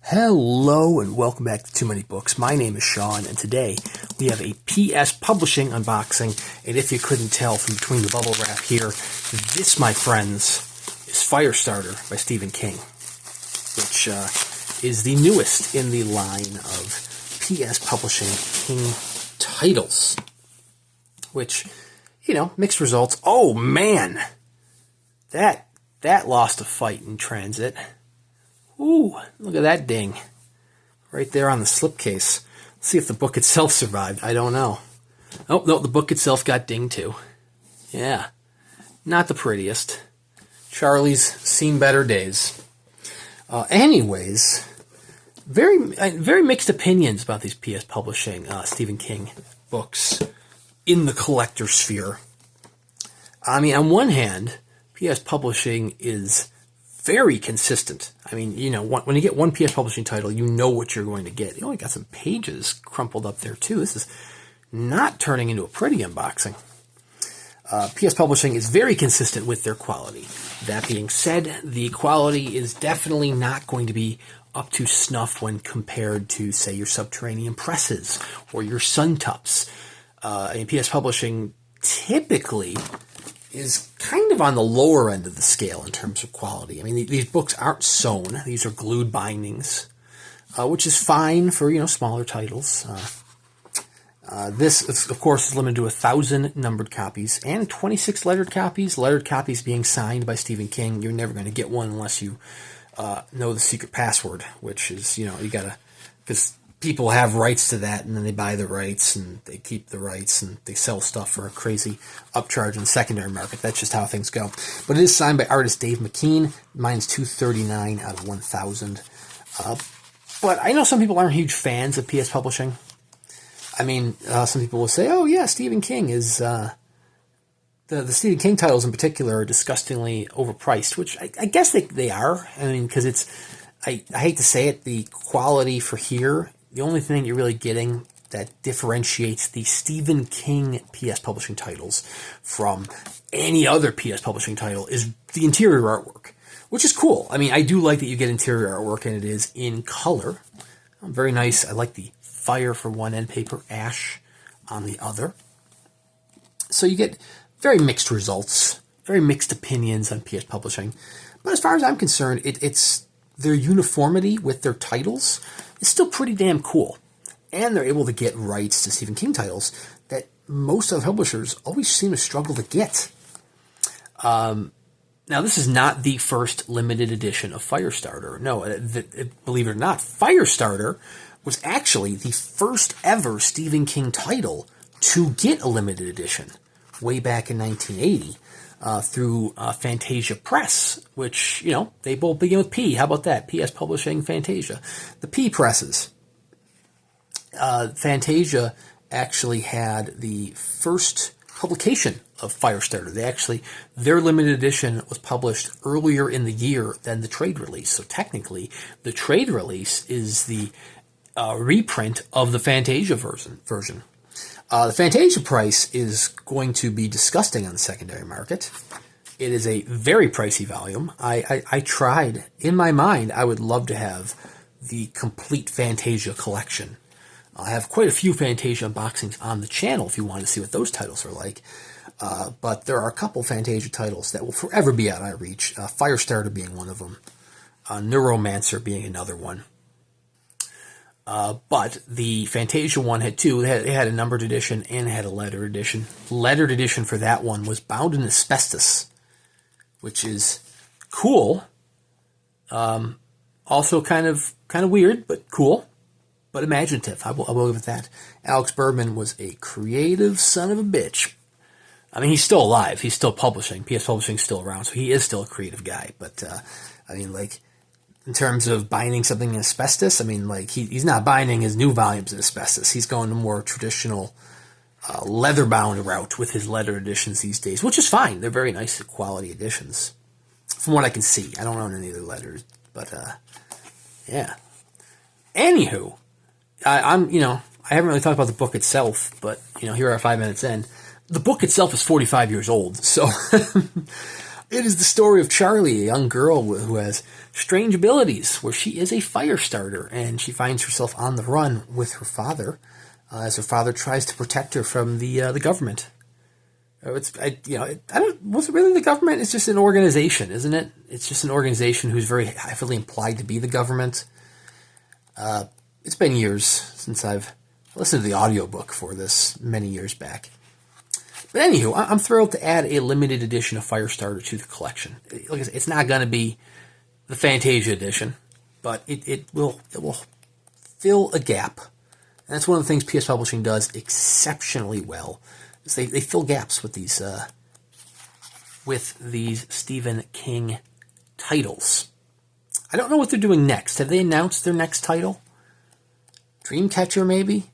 Hello and welcome back to Too Many Books. My name is Sean, and today we have a PS Publishing unboxing. And if you couldn't tell from between the bubble wrap here, this, my friends, is Firestarter by Stephen King, which is the newest in the line of PS Publishing King titles. Which, mixed results. Oh man, that lost a fight in transit. Ooh, look at that ding. Right there on the slipcase. Let's see if the book itself survived. I don't know. Oh, no, the book itself got dinged too. Yeah, not the prettiest. Charlie's seen better days. Anyways, very mixed opinions about these PS Publishing Stephen King books in the collector sphere. I mean, on one hand, PS Publishing is very consistent. I mean, when you get one PS Publishing title, you know what you're going to get. You only got some pages crumpled up there, too. This is not turning into a pretty unboxing. PS Publishing is very consistent with their quality. That being said, the quality is definitely not going to be up to snuff when compared to, say, your Subterranean Presses or your Suntups. PS Publishing typically is kind of on the lower end of the scale in terms of quality. I mean, these books aren't sewn. These are glued bindings, which is fine for, smaller titles. This, of course, is limited to 1,000 numbered copies and 26 lettered copies. Lettered copies being signed by Stephen King. You're never going to get one unless you know the secret password, which is, you gotta, because people have rights to that, and then they buy the rights, and they keep the rights, and they sell stuff for a crazy upcharge in the secondary market. That's just how things go. But it is signed by artist Dave McKean. Mine's 239 out of 1,000. But I know some people aren't huge fans of PS Publishing. I mean, some people will say, oh yeah, Stephen King is... The Stephen King titles in particular are disgustingly overpriced, which I guess they are. I mean, because it's... I hate to say it, the quality for here... The only thing you're really getting that differentiates the Stephen King PS Publishing titles from any other PS Publishing title is the interior artwork, which is cool. I mean, I do like that you get interior artwork, and it is in color. Very nice. I like the fire for one end paper, ash on the other. So you get very mixed results, very mixed opinions on PS Publishing. But as far as I'm concerned, it's their uniformity with their titles is still pretty damn cool. And they're able to get rights to Stephen King titles that most other publishers always seem to struggle to get. Now, this is not the first limited edition of Firestarter. No, believe it or not, Firestarter was actually the first ever Stephen King title to get a limited edition way back in 1980. Through Phantasia Press, which, they both begin with P. How about that? PS Publishing, Phantasia. The P presses. Phantasia actually had the first publication of Firestarter. Their limited edition was published earlier in the year than the trade release. So technically, the trade release is the reprint of the Phantasia version. The Phantasia price is going to be disgusting on the secondary market. It is a very pricey volume. I tried. In my mind, I would love to have the complete Phantasia collection. I have quite a few Phantasia unboxings on the channel if you want to see what those titles are like. But there are a couple Phantasia titles that will forever be out of my reach. Firestarter being one of them. Neuromancer being another one. But the Phantasia one had two. It had a numbered edition and it had a lettered edition. Lettered edition for that one was bound in asbestos, which is cool. Also kind of weird, but cool, but imaginative. I will go with that. Alex Bergman was a creative son of a bitch. I mean, he's still alive. He's still publishing. PS Publishing's still around, so he is still a creative guy. But in terms of binding something in asbestos, he's not binding his new volumes in asbestos. He's going the more traditional leather-bound route with his leather editions these days, which is fine. They're very nice quality editions, from what I can see. I don't own any of their letters, but yeah. Anywho, I haven't really talked about the book itself, but here we are 5 minutes in. The book itself is 45 years old, so It is the story of Charlie, a young girl who has strange abilities, where she is a Firestarter, and she finds herself on the run with her father, as her father tries to protect her from the government. Was it really the government? It's just an organization, isn't it? It's just an organization who's very heavily implied to be the government. It's been years since I've listened to the audiobook for this, many years back. But anywho, I'm thrilled to add a limited edition of Firestarter to the collection. Like I said, it's not going to be the Phantasia edition, but it will fill a gap. And that's one of the things PS Publishing does exceptionally well. Is they fill gaps with these Stephen King titles. I don't know what they're doing next. Have they announced their next title? Dreamcatcher, maybe?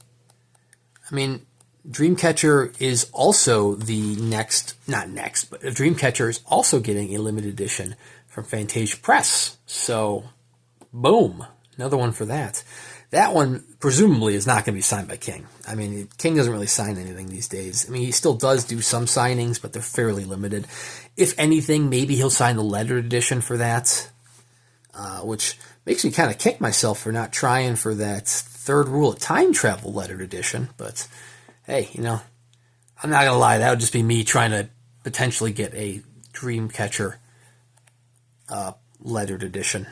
I mean, Dreamcatcher is also but Dreamcatcher is also getting a limited edition from Phantasia Press. So, boom, another one for that. That one, presumably, is not going to be signed by King. I mean, King doesn't really sign anything these days. I mean, he still does do some signings, but they're fairly limited. If anything, maybe he'll sign the lettered edition for that, which makes me kind of kick myself for not trying for that Third Rule of Time Travel lettered edition. But, hey, I'm not going to lie. That would just be me trying to potentially get a Dreamcatcher lettered edition.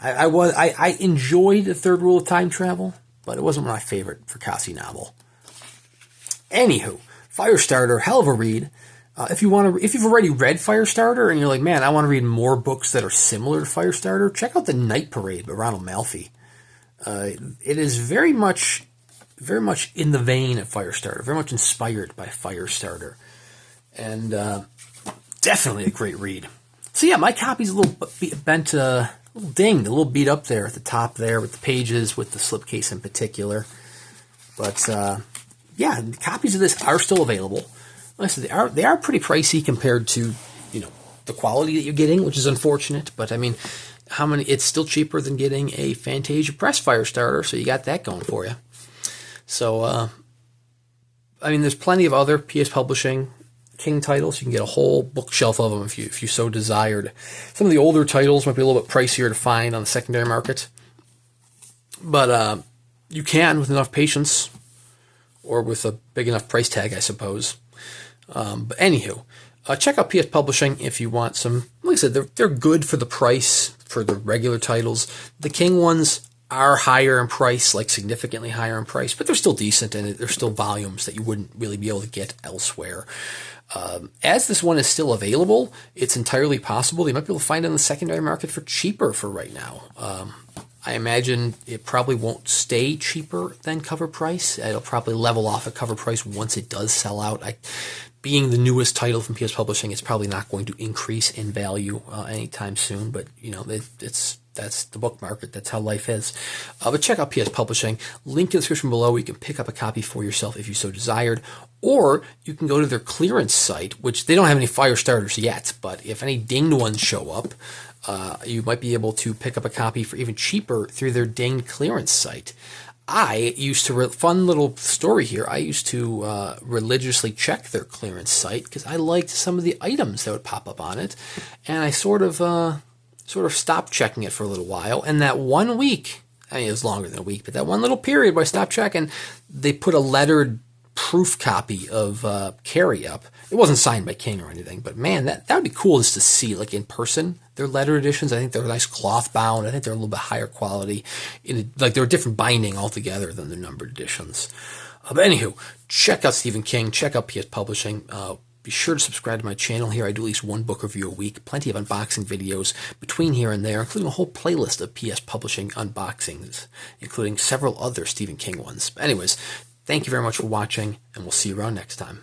I enjoyed the Third Rule of Time Travel, but it wasn't my favorite Fracassi novel. Anywho, Firestarter, hell of a read. If you've already read Firestarter and you're like, man, I want to read more books that are similar to Firestarter, check out The Night Parade by Ronald Malfi. It is very much in the vein of Firestarter, very much inspired by Firestarter, and definitely a great read. So yeah, my copy's a little bent. A little dinged, a little beat up there at the top there with the pages, with the slipcase in particular. But, yeah, copies of this are still available. Like I said, they are pretty pricey compared to, the quality that you're getting, which is unfortunate. But, I mean, it's still cheaper than getting a Phantasia Press Firestarter, so you got that going for you. So, I mean, there's plenty of other PS Publishing King titles. You can get a whole bookshelf of them if you so desired. Some of the older titles might be a little bit pricier to find on the secondary market, but you can with enough patience, or with a big enough price tag, I suppose. But anywho, check out PS Publishing if you want some. Like I said, they're good for the price for the regular titles. The King ones are higher in price, like significantly higher in price, but they're still decent, and they're still volumes that you wouldn't really be able to get elsewhere. As this one is still available, it's entirely possible you might be able to find it on the secondary market for cheaper for right now. I imagine it probably won't stay cheaper than cover price. It'll probably level off at cover price once it does sell out. Being the newest title from PS Publishing, it's probably not going to increase in value anytime soon, but that's the book market. That's how life is. But check out PS Publishing. Link in the description below. You can pick up a copy for yourself if you so desired. Or you can go to their clearance site, which they don't have any Firestarters yet. But if any dinged ones show up, you might be able to pick up a copy for even cheaper through their dinged clearance site. I used to, fun little story here, I used to religiously check their clearance site because I liked some of the items that would pop up on it. And I sort of stopped checking it for a little while. And that 1 week, I mean, it was longer than a week, but that one little period where I stopped checking, they put a lettered proof copy of Carry Up. It wasn't signed by King or anything, but man, that would be cool just to see, like in person, their letter editions. I think they're nice cloth bound. I think they're a little bit higher quality. They're a different binding altogether than the numbered editions. But anywho, check out Stephen King. Check out PS Publishing. Be sure to subscribe to my channel here. I do at least one book review a week. Plenty of unboxing videos between here and there, including a whole playlist of PS Publishing unboxings, including several other Stephen King ones. But anyways, thank you very much for watching, and we'll see you around next time.